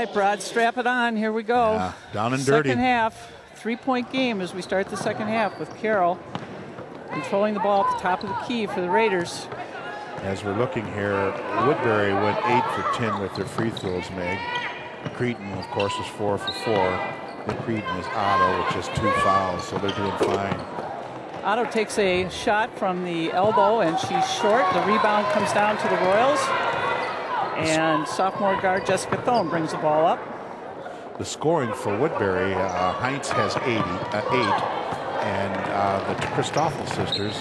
right, Brad, strap it on. Here we go. Yeah, down and dirty. Second half, 3-point game as we start the second half with Carroll controlling the ball at the top of the key for the Raiders. As we're looking here, Woodbury went 8 for 10 with their free throws, Meg. Cretin, of course, was 4 for 4. The Cretin is Otto with just 2 fouls, so they're doing fine. Otto takes a shot from the elbow, and she's short. The rebound comes down to the Royals. And sophomore guard Jessica Thone brings the ball up. The scoring for Woodbury, Heinz has 8, and the Christoffel sisters,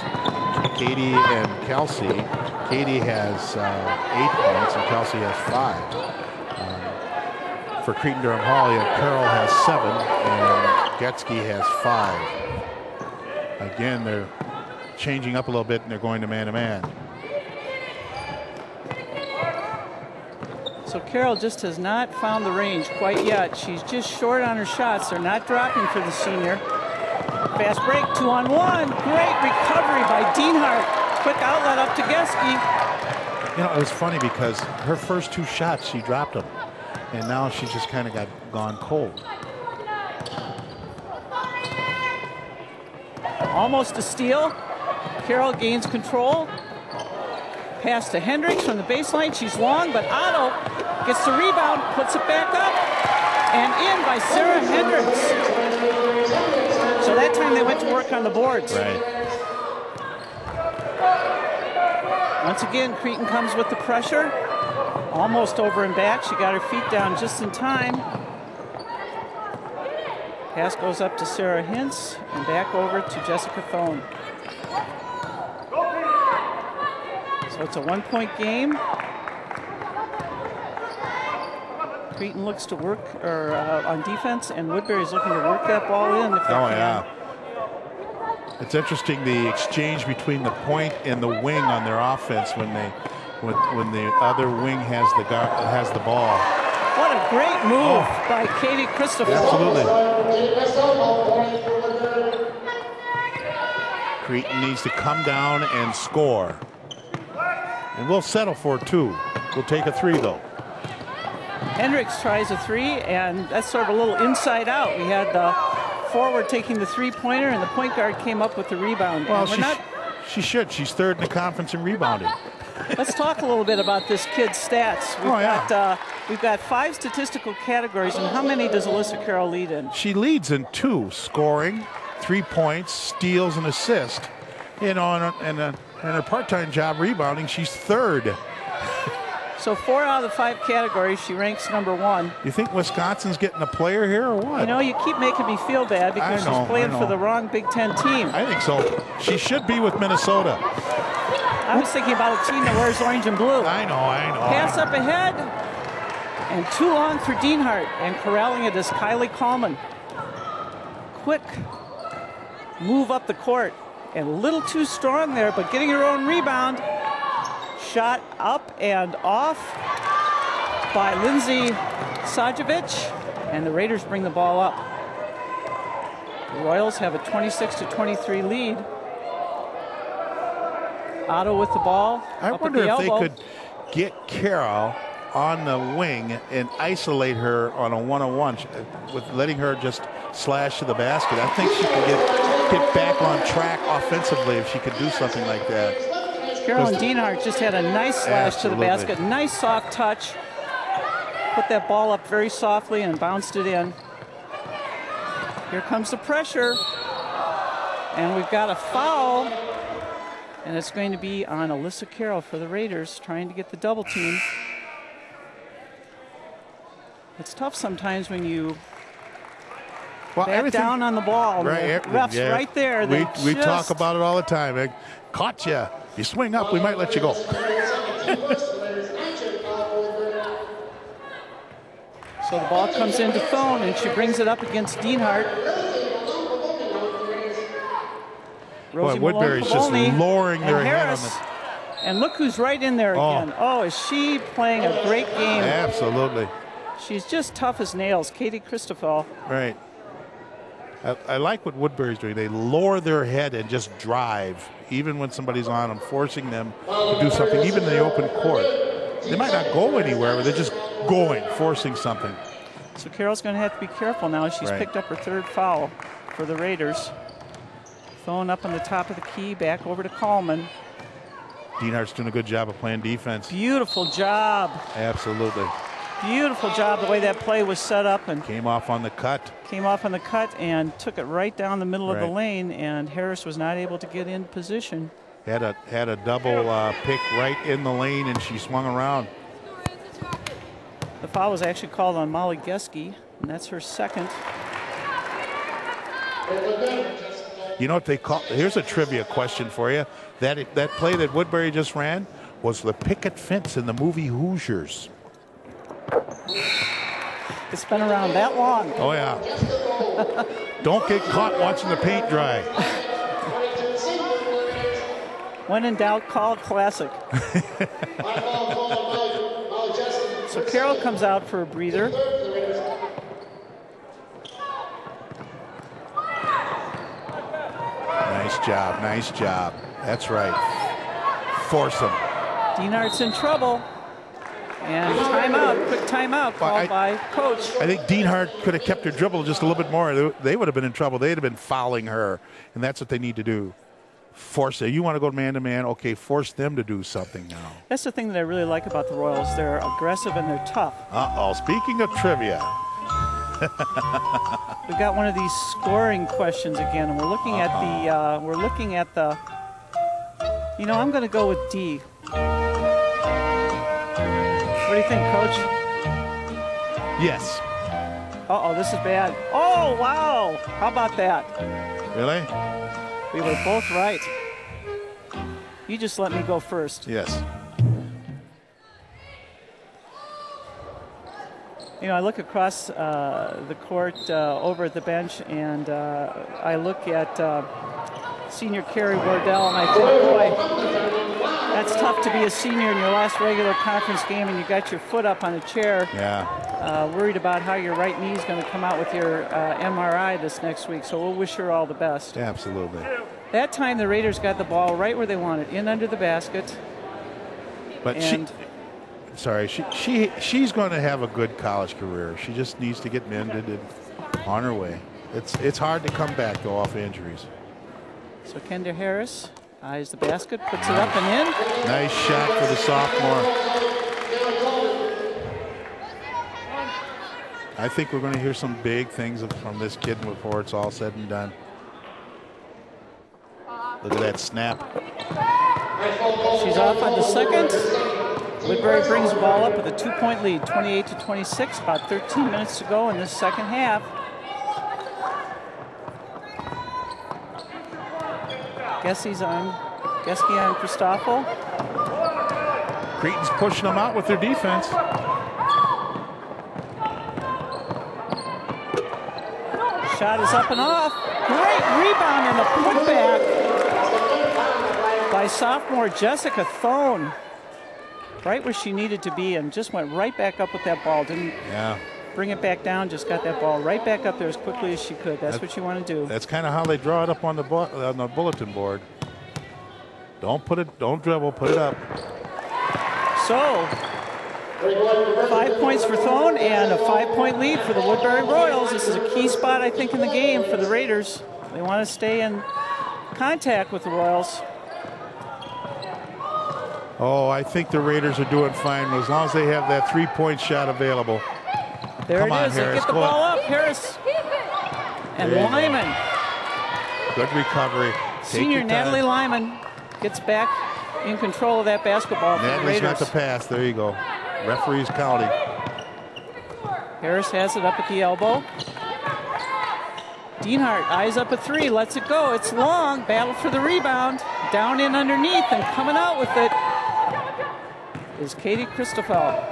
Katie and Kelsey. Katie has 8 points, and Kelsey has 5. For Cretin-Derham Hall, Carroll has 7, and Getsky has 5. Again, they're changing up a little bit, and they're going to man-to-man. So Carroll just has not found the range quite yet. She's just short on her shots. They're not dropping for the senior. Fast break, 2-on-1. Great recovery by Dienhart. Quick outlet up to Getsky. You know, it was funny because her first 2 shots, she dropped them. And now she just kind of gone cold. Almost a steal. Carroll gains control. Pass to Hendricks from the baseline. She's long, but Otto gets the rebound, puts it back up, and in by Sarah Hendricks. So that time they went to work on the boards. Right. Once again, Cretin comes with the pressure. Almost over and back. She got her feet down just in time. Pass goes up to Sarah Hintz and back over to Jessica Thone. So it's a 1-point game. Cretin looks to work on defense, and Woodbury's looking to work that ball in if they can. Yeah. It's interesting the exchange between the point and the wing on their offense when the other wing has the ball. What a great move by Katie Christopher. Absolutely. Cretin needs to come down and score. And we'll settle for 2. We'll take a 3 though. Hendricks tries a 3, and that's sort of a little inside out. We had the forward taking the 3-pointer, and the point guard came up with the rebound. Well, she should. She's 3rd in the conference in rebounding. Let's talk a little bit about this kid's stats. We've got 5 statistical categories, and how many does Alyssa Carroll lead in? She leads in 2: scoring, 3 points, steals, and assist. You know, and her part-time job rebounding, she's 3rd. So 4 out of the 5 categories, she ranks number 1. You think Wisconsin's getting a player here or what? You know, you keep making me feel bad because she's playing for the wrong Big Ten team. I think so. She should be with Minnesota. I was thinking about a team that wears orange and blue. I know. Pass up ahead, and too long for Dienhart, and corralling it is Kylie Coleman. Quick move up the court, and a little too strong there, but getting her own rebound. Shot up and off by Lindsay Sajovic, and the Raiders bring the ball up. The Royals have a 26-23 lead. Otto with the ball. I wonder if they could get Carroll on the wing and isolate her on a 1-on-1 with letting her just slash to the basket. I think she could get back on track offensively if she could do something like that. Carroll and Dienhart just had a nice slash to the basket. Nice soft touch. Put that ball up very softly and bounced it in. Here comes the pressure. And we've got a foul. And it's going to be on Alyssa Carroll for the Raiders, trying to get the double team. It's tough sometimes when you back down on the ball. Right, the refs right there. We talk about it all the time. Caught you. You swing up, we might let you go. So the ball comes into Thone, and she brings it up against Dienhart. Boy, Woodbury's just lowering their head on this. And look who's right in there again. Oh, is she playing a great game? Absolutely. She's just tough as nails, Katie Christopher. Right. I like what Woodbury's doing. They lower their head and just drive, even when somebody's on them, forcing them to do something, even in the open court. They might not go anywhere, but they're just going, forcing something. So Carroll's going to have to be careful now. She's picked up her 3rd foul for the Raiders. Thrown up on the top of the key, back over to Coleman. Dienhart's doing a good job of playing defense. Beautiful job. Absolutely. Beautiful job the way that play was set up. And came off on the cut. Came off on the cut and took it right down the middle of the lane, and Harris was not able to get in position. Had a double pick right in the lane, and she swung around. The foul was actually called on Molly Geske, and that's her 2nd. You know what they call? Here's a trivia question for you. That play that Woodbury just ran was the picket fence in the movie Hoosiers. It's been around that long. Oh yeah. Don't get caught watching the paint dry. When in doubt, call classic. So Carroll comes out for a breather. Nice job, nice job. That's right. Force them. Dienhart's in trouble. And timeout, quick timeout called by coach. I think Dienhart could have kept her dribble just a little bit more. They would have been in trouble. They'd have been fouling her. And that's what they need to do. Force it. You want to go man-to-man? Okay, force them to do something now. That's the thing that I really like about the Royals. They're aggressive and they're tough. Uh-oh, speaking of trivia. We've got one of these scoring questions again, and we're looking at the, you know, I'm going to go with D. What do you think, Coach? Yes. Uh-oh, this is bad. Oh, wow. How about that? Really? We were both right. You just let me go first. Yes. You know, I look across the court over at the bench, and I look at senior Carrie Wardell, and I think, boy, that's tough to be a senior in your last regular conference game, and you got your foot up on a chair. Yeah. Worried about how your right knee is going to come out with your MRI this next week, so we'll wish her all the best. Absolutely. That time, the Raiders got the ball right where they wanted, in under the basket. But she's going to have a good college career. She just needs to get mended and on her way. It's hard to come back though off injuries. So Kendra Harris eyes the basket, puts it up and in. Nice shot for the sophomore. I think we're going to hear some big things from this kid before it's all said and done. Look at that snap. She's off on the second. Woodbury brings the ball up with a 2-point lead, 28-26, about 13 minutes to go in this second half. Geske on Christoffel. Cretin's pushing them out with their defense. Shot is up and off. Great rebound and a putback by sophomore Jessica Thone. Right where she needed to be, and just went right back up with that ball. Didn't bring it back down, just got that ball right back up there as quickly as she could. That's what you want to do. That's kind of how they draw it up on the bulletin board. Don't dribble, put it up. So, 5 points for Thone and a 5-point lead for the Woodbury Royals. This is a key spot, I think, in the game for the Raiders. They want to stay in contact with the Royals. Oh, I think the Raiders are doing fine as long as they have that 3-point shot available. There Come it on, is. Harris. They get the ball up. Harris and Lyman. Good recovery. Senior Natalie Lyman gets back in control of that basketball for the Natalie's Raiders. got the pass. There you go. Referee's counting. Harris has it up at the elbow. Dienhart eyes up a three, lets it go. It's long. Battle for the rebound. Down in underneath and coming out with it is Katie Christoffel.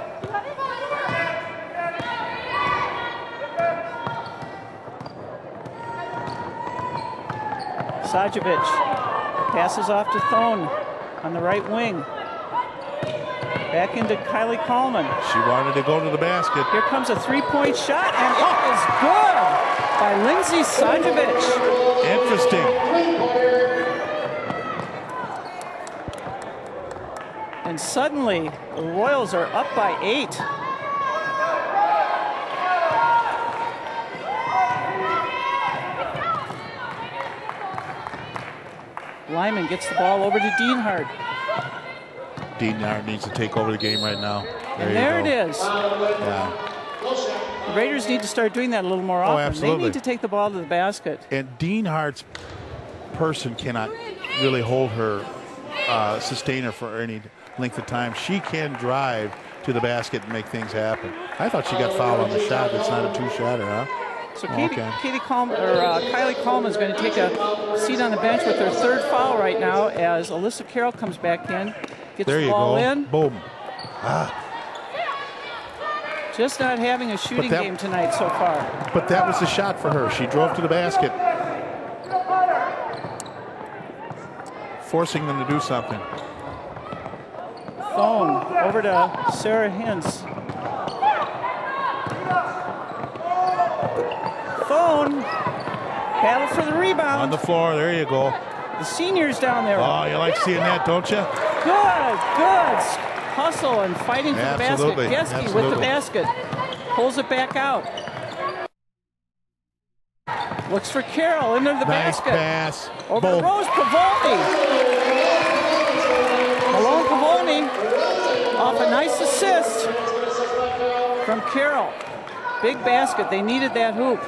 Sajovic passes off to Thone on the right wing. Back into Kylie Coleman. She wanted to go to the basket. Here comes a 3-point shot, and it is good by Lindsay Sajovic. Interesting. And suddenly, the Royals are up by 8. Lyman gets the ball over to Dienhart. Dienhart needs to take over the game right now. There it is. Yeah. The Raiders need to start doing that a little more often. Absolutely. They need to take the ball to the basket. And Dienhart's person cannot really hold her, sustain her for any length of time. She can drive to the basket and make things happen. I thought she got fouled on the shot. It's not a two-shotter, huh? So Kylie Coleman is going to take a seat on the bench with her third foul right now as Alyssa Carroll comes back in, gets the ball in. Boom. Just not having a shooting game tonight so far. But that was the shot for her. She drove to the basket, forcing them to do something. Phone over to Sarah Hintz. Phone. Battle for the rebound. On the floor. There you go. The seniors down there. Oh, you like seeing that, don't you? Good. Hustle and fighting for the basket. Geske with the basket. Pulls it back out. Looks for Carroll into the basket. Nice pass. Over to Rose Pavoni. Malone Pavoni off a nice assist from Carroll. Big basket. They needed that hoop.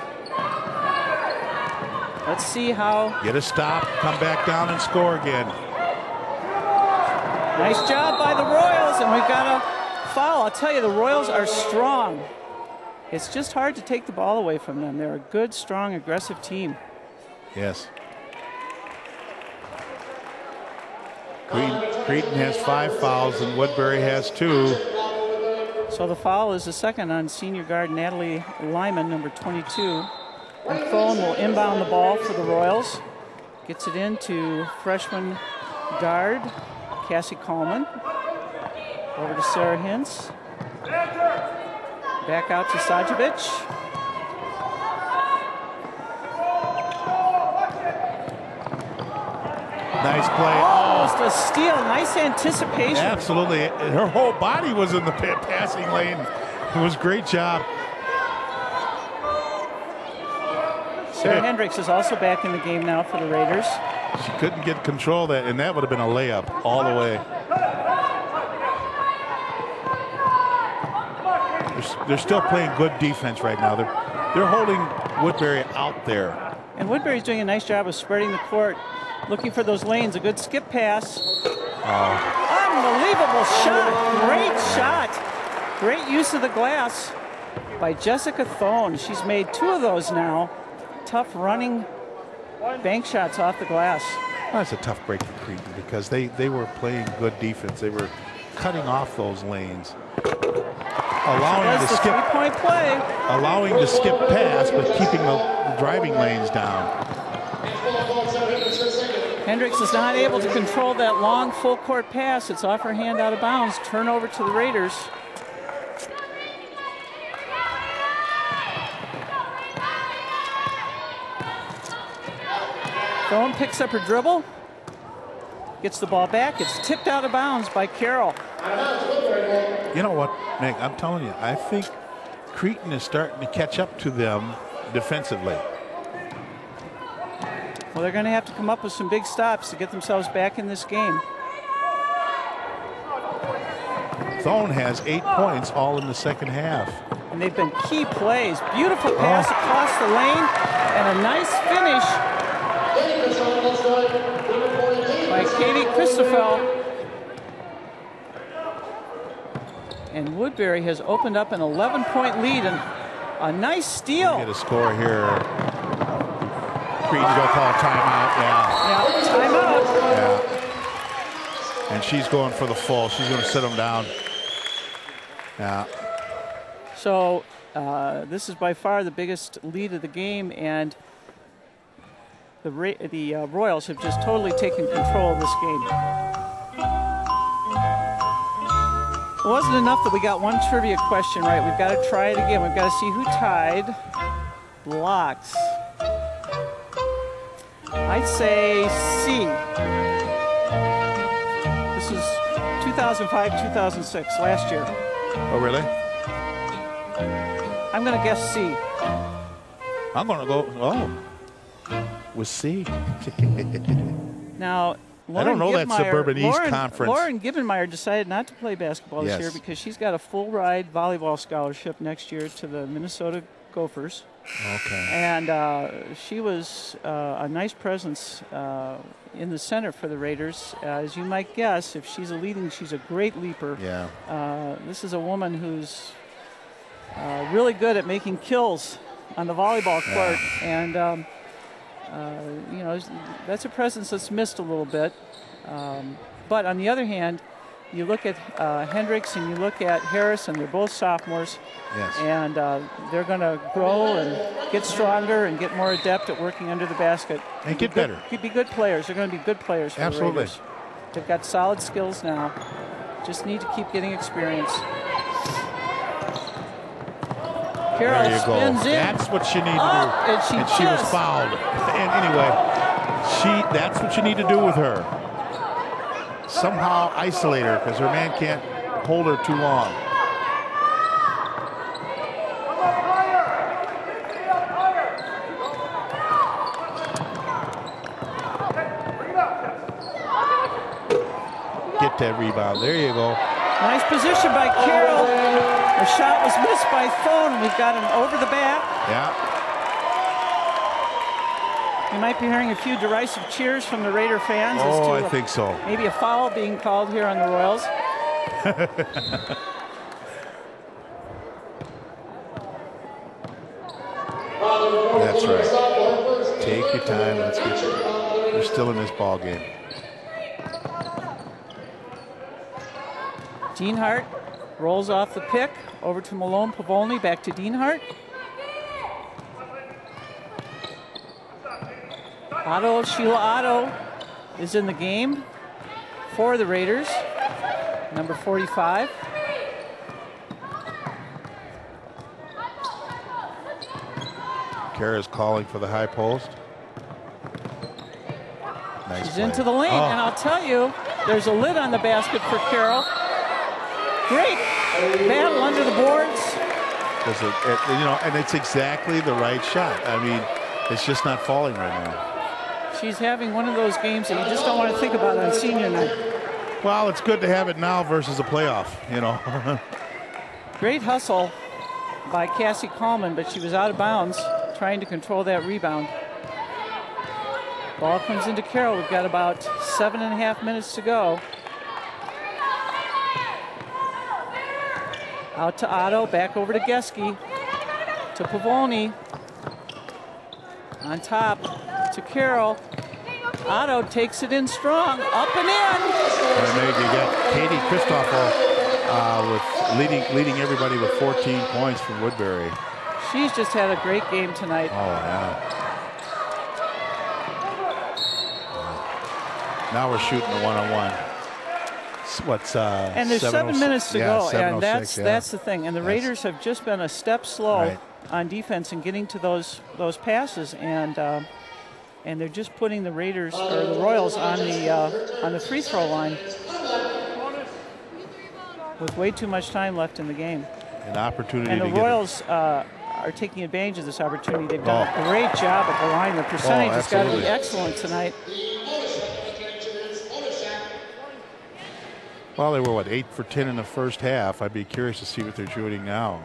Let's see how. Get a stop, come back down and score again. Nice job by the Royals, and we've got a foul. I'll tell you, the Royals are strong. It's just hard to take the ball away from them. They're a good, strong, aggressive team. Yes. Cretin has 5 fouls and Woodbury has 2. So the foul is the second on senior guard Natalie Lyman, number 22. And Thone will inbound the ball for the Royals. Gets it into freshman guard Cassie Coleman. Over to Sarah Hintz. Back out to Sajovic. Nice play. Almost a steal. Nice anticipation. Absolutely. Her whole body was in the passing lane. It was a great job. Sarah Hendricks is also back in the game now for the Raiders. She couldn't get control of that, and that would have been a layup all the way. They're still playing good defense right now. They're holding Woodbury out there. And Woodbury's doing a nice job of spreading the court, looking for those lanes. A good skip pass. Unbelievable shot. Great shot. Great use of the glass by Jessica Thone. She's made 2 of those now. Tough running bank shots off the glass. Well, that's a tough break for Cretin because they were playing good defense. They were cutting off those lanes. Allowing the skip three-point play. Allowing the skip pass, but keeping the driving lanes down. Hendricks is not able to control that long full court pass. It's off her hand out of bounds. Turnover to the Raiders. Thone picks up her dribble. Gets the ball back. It's tipped out of bounds by Carroll. You know what, Meg? I'm telling you, I think Cretin is starting to catch up to them defensively. Well, they're going to have to come up with some big stops to get themselves back in this game. Thone has 8 points all in the second half. And they've been key plays. Beautiful pass across the lane and a nice finish by Katie Christoffel. And Woodbury has opened up an 11-point lead and a nice steal. Get a score here. Cretin's going to call a timeout. Yeah, timeout. Yeah. And she's going for the full. She's going to sit them down. Yeah. So this is by far the biggest lead of the game, and the Royals have just totally taken control of this game. It wasn't enough that we got one trivia question right. We've got to try it again. We've got to see who tied blocks. I'd say C. This is 2005-2006, last year. Oh, really? I'm going to guess C. I'm going to go, with C. Now, I don't know that Suburban East Conference. Lauren Gibbenmeyer decided not to play basketball this year because she's got a full ride volleyball scholarship next year to the Minnesota Gophers. Okay. And she was a nice presence in the center for the Raiders. As you might guess, if she's she's a great leaper. Yeah. This is a woman who's really good at making kills on the volleyball court. Yeah. And you know, that's a presence that's missed a little bit. But on the other hand, you look at Hendricks and you look at Harris, and they're both sophomores. Yes. And they're going to grow and get stronger and get more adept at working under the basket. And get better. Be good players. They're going to be good players for the Raiders. They've got solid skills now. Just need to keep getting experience. Carroll spins in. That's what she needed to do. And she was fouled. And anyway, that's what you need to do with her. Somehow isolate her, because her man can't hold her too long. Get that rebound. There you go. Nice position by Carroll. The shot was missed by Thone, and we've got an over the back. Yeah. You might be hearing a few derisive cheers from the Raider fans. Oh, I think so. Maybe a foul being called here on the Royals. That's right. Take your time. Let's get you. We're still in this ball game. Dienhart rolls off the pick over to Malone Pavolny, back to Dienhart. Sheila Otto is in the game for the Raiders, number 45. Kara's calling for the high post. Nice She's play. into the lane, and I'll tell you, there's a lid on the basket for Carroll. Great battle under the boards. You know, and it's exactly the right shot. I mean, it's just not falling right now. She's having one of those games that you just don't want to think about on senior night. Well, it's good to have it now versus a playoff, you know. Great hustle by Cassie Coleman, but she was out of bounds trying to control that rebound. Ball comes into Carroll. We've got about 7.5 minutes to go. Out to Otto, back over to Geske, to Pavolny. On top to Carroll. Otto takes it in strong, up and in. And there you get Katie Christoffel with leading everybody with 14 points from Woodbury. She's just had a great game tonight. Oh, yeah. Now we're shooting a one-on-one. What's and there's 7 minutes to go, and that's the thing. And the Raiders have just been a step slow on defense and getting to those passes, and they're just putting the Raiders or the Royals on the free throw line with way too much time left in the game. An opportunity. And the Royals are taking advantage of this opportunity. They've done a great job at the line. The percentage has got to be excellent tonight. Well, they were, 8 for 10 in the first half. I'd be curious to see what they're shooting now.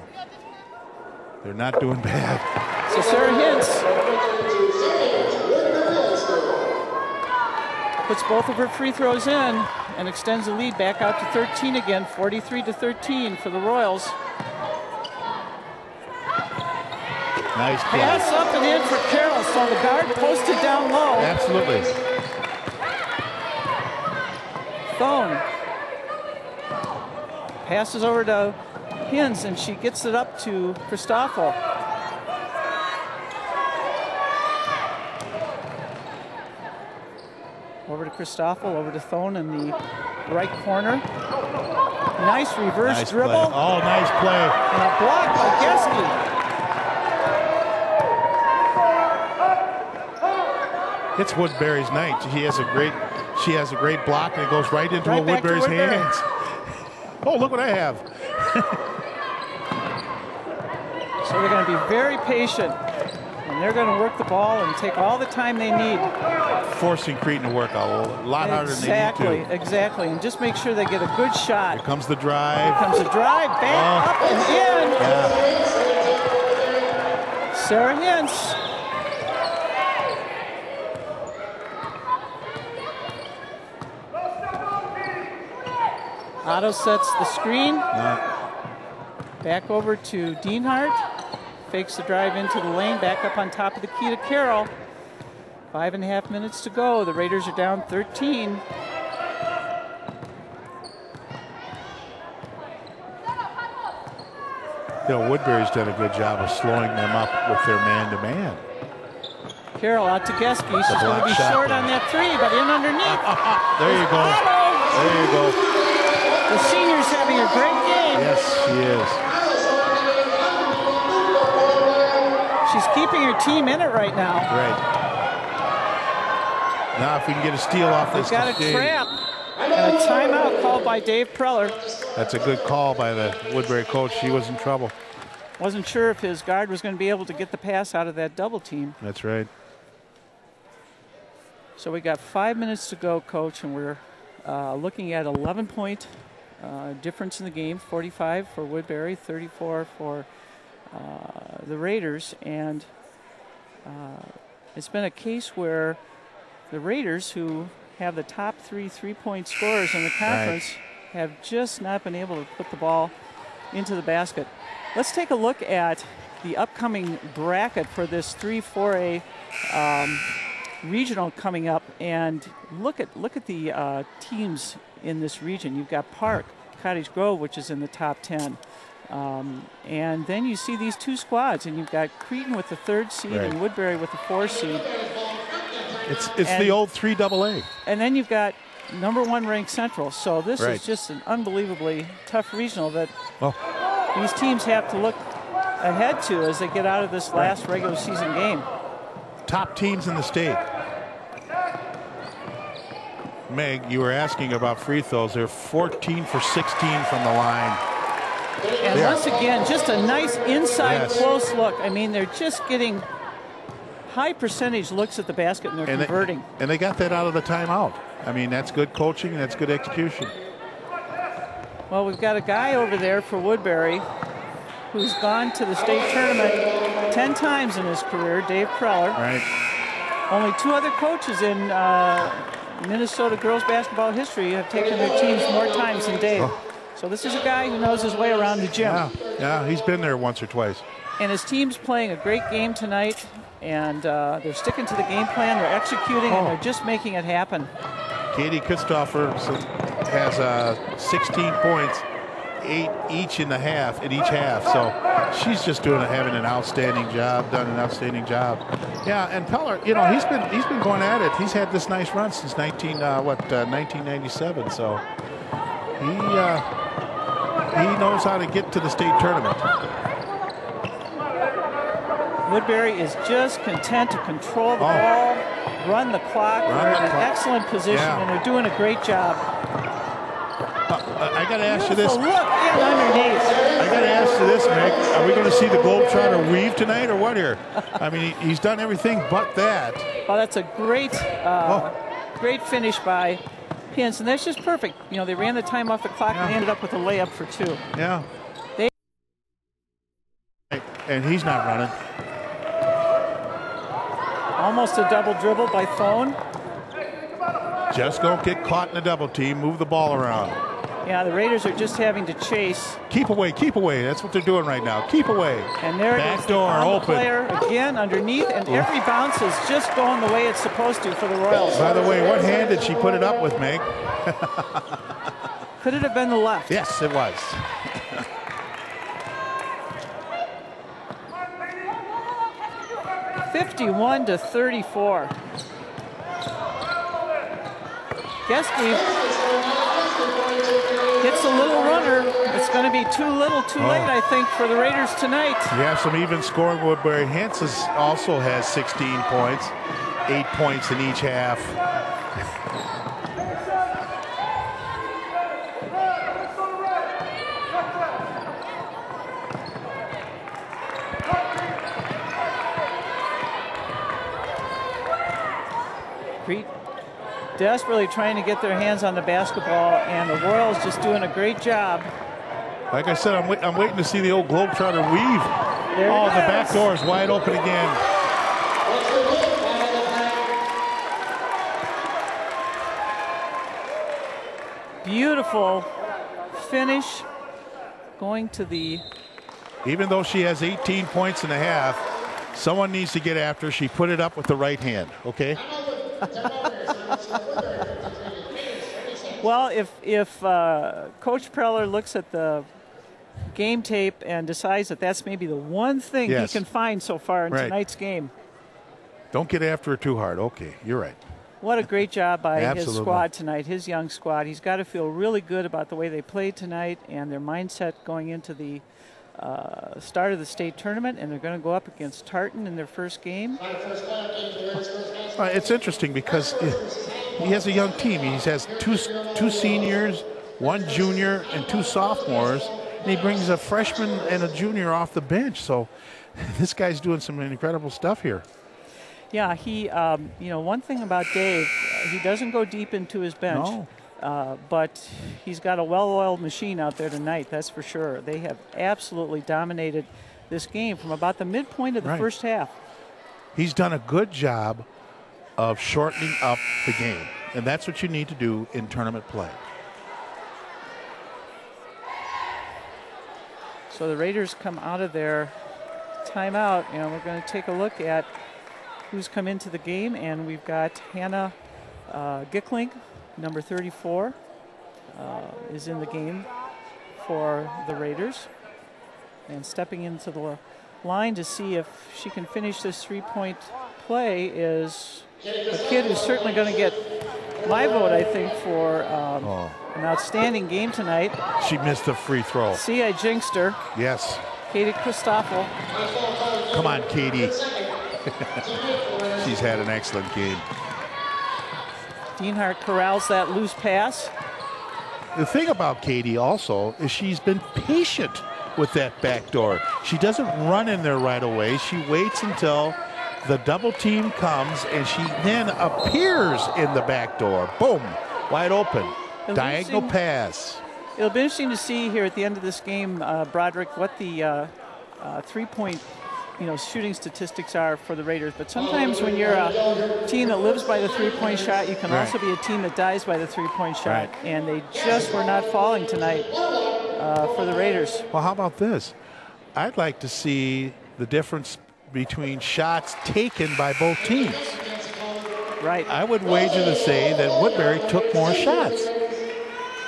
They're not doing bad. So Sarah Hintz puts both of her free throws in and extends the lead back out to 13 again, 43-13 for the Royals. Nice play. Pass up and in for Carroll, so the guard posted down low. Absolutely. Thone passes over to Hintz, and she gets it up to Christoffel. Over to Christoffel, over to Thone in the right corner. Nice reverse dribble. Play. Oh, nice play. And a block by Geske. It's Woodbury's night. She has a great block, and it goes right into Woodbury's hands. Oh, look what I have. So they're going to be very patient And they're going to work the ball and take all the time they need. Forcing Cretin to work a lot harder than they need to. Exactly. And just make sure they get a good shot. Here comes the drive. Here comes the drive. Back up and in. Yeah. Sarah Hintz. Otto sets the screen. Back over to Dienhart. Fakes the drive into the lane. Back up on top of the key to Carroll. 5.5 minutes to go. The Raiders are down 13. Woodbury's done a good job of slowing them up with their man-to-man. Carroll out to Geske. She's going to be short on that three, but in underneath. There you go. There you go. The senior's having a great game. Yes, she is. She's keeping her team in it right now. Right. Now if we can get a steal off this. They've got a trap. And a timeout called by Dave Preller. That's a good call by the Woodbury coach. He was in trouble. Wasn't sure if his guard was going to be able to get the pass out of that double team. That's right. So we got 5 minutes to go, Coach, and we're looking at 11-point difference in the game. 45 for Woodbury, 34 for the Raiders. And it's been a case where the Raiders, who have the top three-point scorers in the conference, have just not been able to put the ball into the basket. Let's take a look at the upcoming bracket for this 3-4A regional coming up, and look at the teams in this region. You've got Park, Cottage Grove, which is in the top 10. And then you see these two squads, and you've got Cretin with the 3rd seed and Woodbury with the 4th seed. It's the old 3AA. And then you've got #1 ranked Central. So this is just an unbelievably tough regional that these teams have to look ahead to as they get out of this last regular season game. Top teams in the state. Meg, you were asking about free throws. They're 14 for 16 from the line. And once again, just a nice inside close look. I mean, they're just getting high percentage looks at the basket, and they're converting. And they got that out of the timeout. I mean, that's good coaching and that's good execution. Well, we've got a guy over there for Woodbury who's gone to the state tournament 10 times in his career, Dave Preller. Right. Only 2 other coaches in Minnesota girls basketball history have taken their teams more times than Dave. So this is a guy who knows his way around the gym. Yeah, he's been there once or twice. And his team's playing a great game tonight, and they're sticking to the game plan, they're executing, and they're just making it happen. Katie Christopher has 16 points, 8 each in each half. So she's just having an outstanding job, done an outstanding job. Yeah, and Peller, he's been going at it. He's had this nice run since 1997. So he knows how to get to the state tournament. Woodbury is just content to control the ball, run the clock. They're in an excellent position, and they're doing a great job. I got to ask you this. Look in underneath. I got to ask you this, Meg. Are we going to see the Globetrotter weave tonight or what here? I mean, he's done everything but that. Well, that's a great, great finish by Pence, and that's just perfect. They ran the time off the clock and they ended up with a layup for 2. Yeah. And he's not running. Almost a double dribble by Thone. Just don't get caught in a double team. Move the ball around. Yeah, the Raiders are just having to chase. Keep away, keep away. That's what they're doing right now. Keep away. And there it is. Back door open. Player again underneath, and every bounce is just going the way it's supposed to for the Royals. By the way, what hand did she put it up with, Meg? Could it have been the left? Yes, it was. 51-34. Geske gets a little runner. It's going to be too little, too late, I think, for the Raiders tonight. You have some even scoring. Woodbury Hanses also has 16 points, 8 points in each half. Crete desperately trying to get their hands on the basketball, and the Royals just doing a great job. Like I said, I'm waiting to see the old Globetrotter weave. Oh, the back door is wide open again. Beautiful finish going to the... Even though she has 18 points and a half, someone needs to get after her. She put it up with the right hand, okay? Well, if Coach Preller looks at the game tape and decides that that's maybe the one thing he can find so far in tonight's game. Don't get after her too hard. Okay, you're right. What a great job by his squad tonight, his young squad. He's got to feel really good about the way they played tonight and their mindset going into the start of the state tournament, and they're going to go up against Tartan in their first game. It's interesting because he has a young team. He has two seniors, one junior, and two sophomores, and he brings a freshman and a junior off the bench. So this guy's doing some incredible stuff here. Yeah, he, one thing about Dave, he doesn't go deep into his bench. No. But he's got a well-oiled machine out there tonight, that's for sure. They have absolutely dominated this game from about the midpoint of the first half. He's done a good job of shortening up the game, and that's what you need to do in tournament play. So the Raiders come out of their timeout, and we're going to take a look at who's come into the game, and we've got Hannah Gickling, number 34, is in the game for the Raiders. And stepping into the line to see if she can finish this three-point play is a kid who's certainly going to get my vote, I think, for an outstanding game tonight. She missed a free throw. See, I jinxed her. Yes. Katie Christoffel. Come on, Katie. She's had an excellent game. Dienhart corrals that loose pass. The thing about Katie also is she's been patient with that back door. She doesn't run in there right away. She waits until the double team comes, and she then appears in the back door. Boom, wide open. Diagonal pass. It'll be interesting to see here at the end of this game, Broderick, what the three-point shooting statistics are for the Raiders. But sometimes when you're a team that lives by the three-point shot, you can also be a team that dies by the three-point shot. And they just were not falling tonight for the Raiders. Well, how about this? I'd like to see the difference between shots taken by both teams. Right. I would wager to say that Woodbury took more shots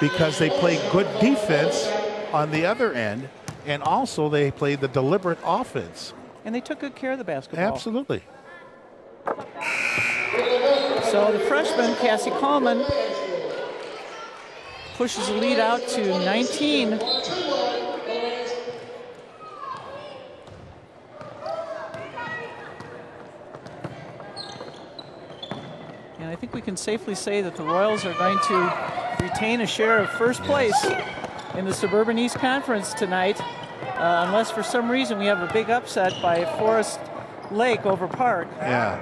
because they played good defense on the other end, and also they played the deliberate offense. And they took good care of the basketball. Absolutely. So the freshman, Cassie Coleman, pushes the lead out to 19. And I think we can safely say that the Royals are going to retain a share of first place in the Suburban East Conference tonight. Unless for some reason we have a big upset by Forest Lake over Park. Yeah.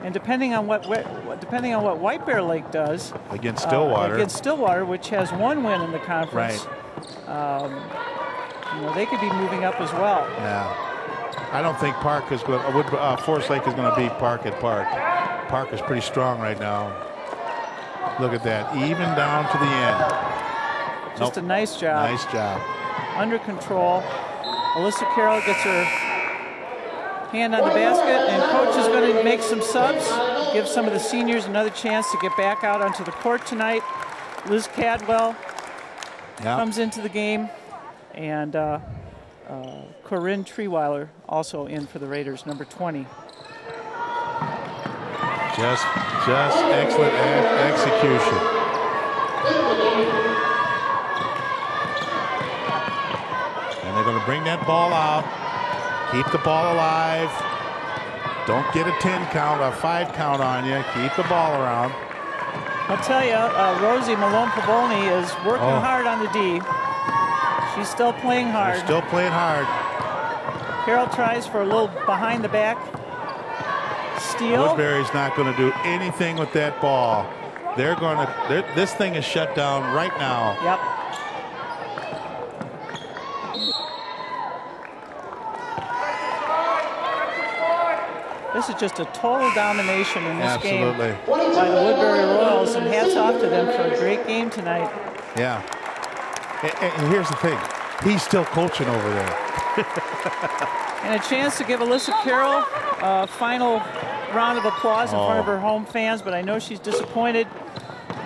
And depending on what White Bear Lake does against Stillwater, which has one win in the conference, they could be moving up as well. Yeah. I don't think Park is going. Forest Lake is going to beat Park at Park. Park is pretty strong right now. Look at that, even down to the end. Just a nice job. Nice job. Under control. Alyssa Carroll gets her hand on the basket, and coach is going to make some subs, give some of the seniors another chance to get back out onto the court tonight. Liz Cadwell comes into the game, and Corinne Treeweiler also in for the Raiders, number 20. Just excellent execution. And they're going to bring that ball out, keep the ball alive. Don't get a 10 count, a 5 count on you. Keep the ball around. I'll tell you, Rosie Malone-Pavolny is working hard on the D. She's still playing hard. They're still playing hard. Carroll tries for a little behind the back steal. Woodbury's not going to do anything with that ball. This thing is shut down right now. Yep. This is just a total domination in this game by the Woodbury Royals, and hats off to them for a great game tonight. Yeah. And here's the thing. He's still coaching over there. And a chance to give Alyssa Carroll a final round of applause in front of her home fans, but I know she's disappointed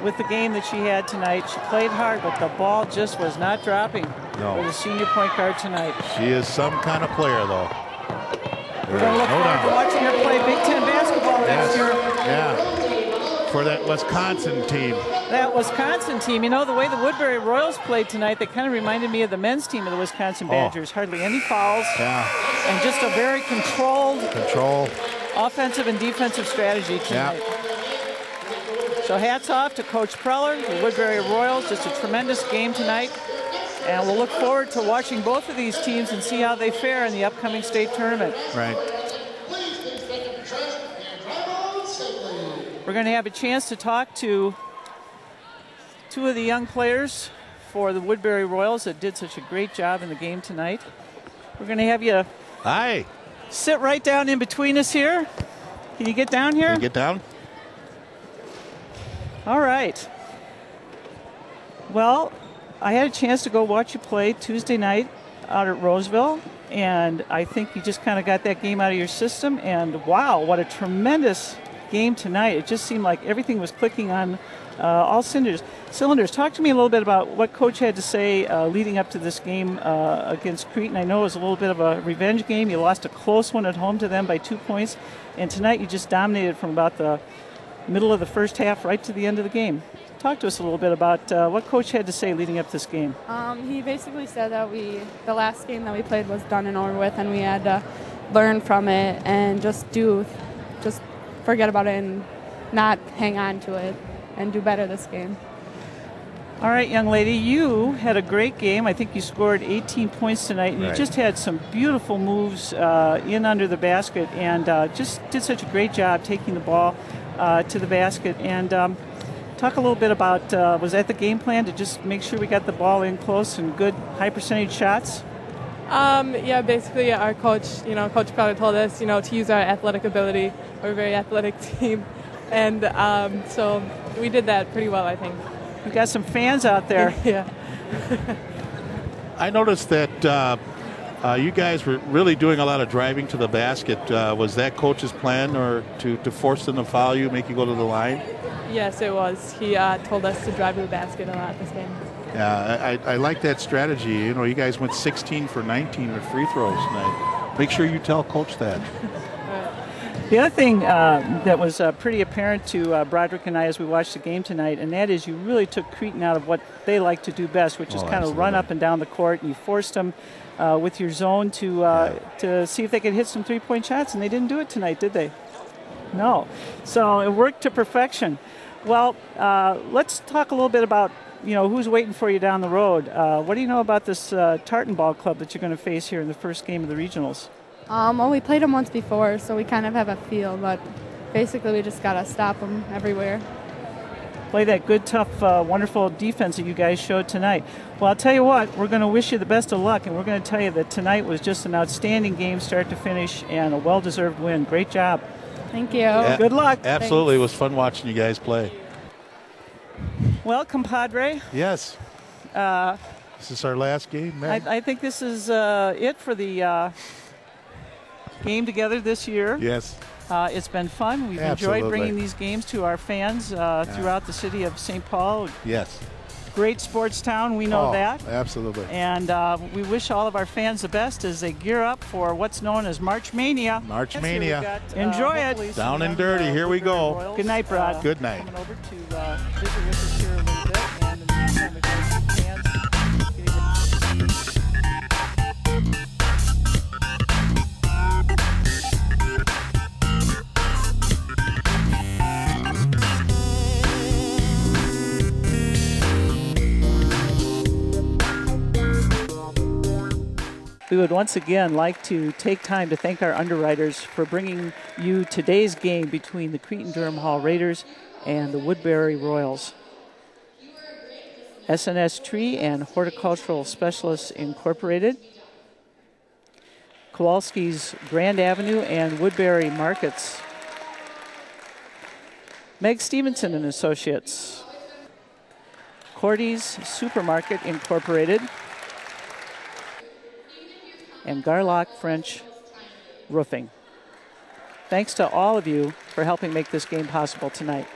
with the game that she had tonight. She played hard, but the ball just was not dropping for the senior point guard tonight. She is some kind of player, though. We're going to look forward to watching her play Big Ten basketball next year. Yeah, for that Wisconsin team. That Wisconsin team. You know, the way the Woodbury Royals played tonight, they kind of reminded me of the men's team of the Wisconsin Badgers. Hardly any fouls. Yeah. And just a very controlled offensive and defensive strategy tonight. Yeah. So hats off to Coach Preller, the Woodbury Royals. Just a tremendous game tonight. And we'll look forward to watching both of these teams and see how they fare in the upcoming state tournament. Right. We're going to have a chance to talk to two of the young players for the Woodbury Royals that did such a great job in the game tonight. We're going to have you sit right down in between us here. Can you get down here? Can you get down? All right. Well, I had a chance to go watch you play Tuesday night out at Roseville, and I think you just kind of got that game out of your system, and wow, what a tremendous game tonight. It just seemed like everything was clicking on all cylinders. Talk to me a little bit about what Coach had to say leading up to this game against Cretin. I know it was a little bit of a revenge game. You lost a close one at home to them by 2 points, and tonight you just dominated from about the middle of the first half right to the end of the game. Talk to us a little bit about what Coach had to say leading up to this game. He basically said that the last game that we played was done and over with, and we had to learn from it and just forget about it and not hang on to it and do better this game. All right, young lady, you had a great game. I think you scored 18 points tonight, and you just had some beautiful moves in under the basket and just did such a great job taking the ball to the basket. And talk a little bit about, was that the game plan to just make sure we got the ball in close and good high percentage shots? Yeah, basically our coach, Coach probably told us, to use our athletic ability. We're a very athletic team. And so we did that pretty well, I think. We've got some fans out there. Yeah. I noticed that you guys were really doing a lot of driving to the basket. Was that Coach's plan, or to force them to foul you, make you go to the line? Yes, it was. He told us to drive to the basket a lot this game. Yeah, I like that strategy. You guys went 16 for 19 with free throws tonight. Make sure you tell Coach that. The other thing that was pretty apparent to Broderick and I as we watched the game tonight, and that is you really took Cretin out of what they like to do best, which is kind of run up and down the court, and you forced them with your zone to see if they could hit some three-point shots, and they didn't do it tonight, did they? No. So it worked to perfection. Well, let's talk a little bit about who's waiting for you down the road. What do you know about this Tartan Ball Club that you're going to face here in the first game of the regionals? Well, we played them once before, so we kind of have a feel, but basically we just got to stop them everywhere. Play that good, tough, wonderful defense that you guys showed tonight. Well, I'll tell you what, we're going to wish you the best of luck, and we're going to tell you that tonight was just an outstanding game start to finish and a well-deserved win. Great job. Thank you. Good luck. Absolutely. Thanks. It was fun watching you guys play. Well, compadre. Yes. This is our last game, man. I think this is it for the game together this year. Yes. It's been fun. We've enjoyed bringing these games to our fans throughout the city of St. Paul. Yes. Great sports town, we know that. Absolutely. And we wish all of our fans the best as they gear up for what's known as March Mania. March Mania. Enjoy it. Down and dirty. Here we go. Good night, Brad. Good night. Coming over to visit with us here a little bit. And in the meantime, we've got some fans We would once again like to take time to thank our underwriters for bringing you today's game between the Cretin-Derham Hall Raiders and the Woodbury Royals. SNS Tree and Horticultural Specialists Incorporated, Kowalski's Grand Avenue and Woodbury Markets, Meg Stevenson and Associates, Cordy's Supermarket Incorporated, and Garlock French Roofing. Thanks to all of you for helping make this game possible tonight.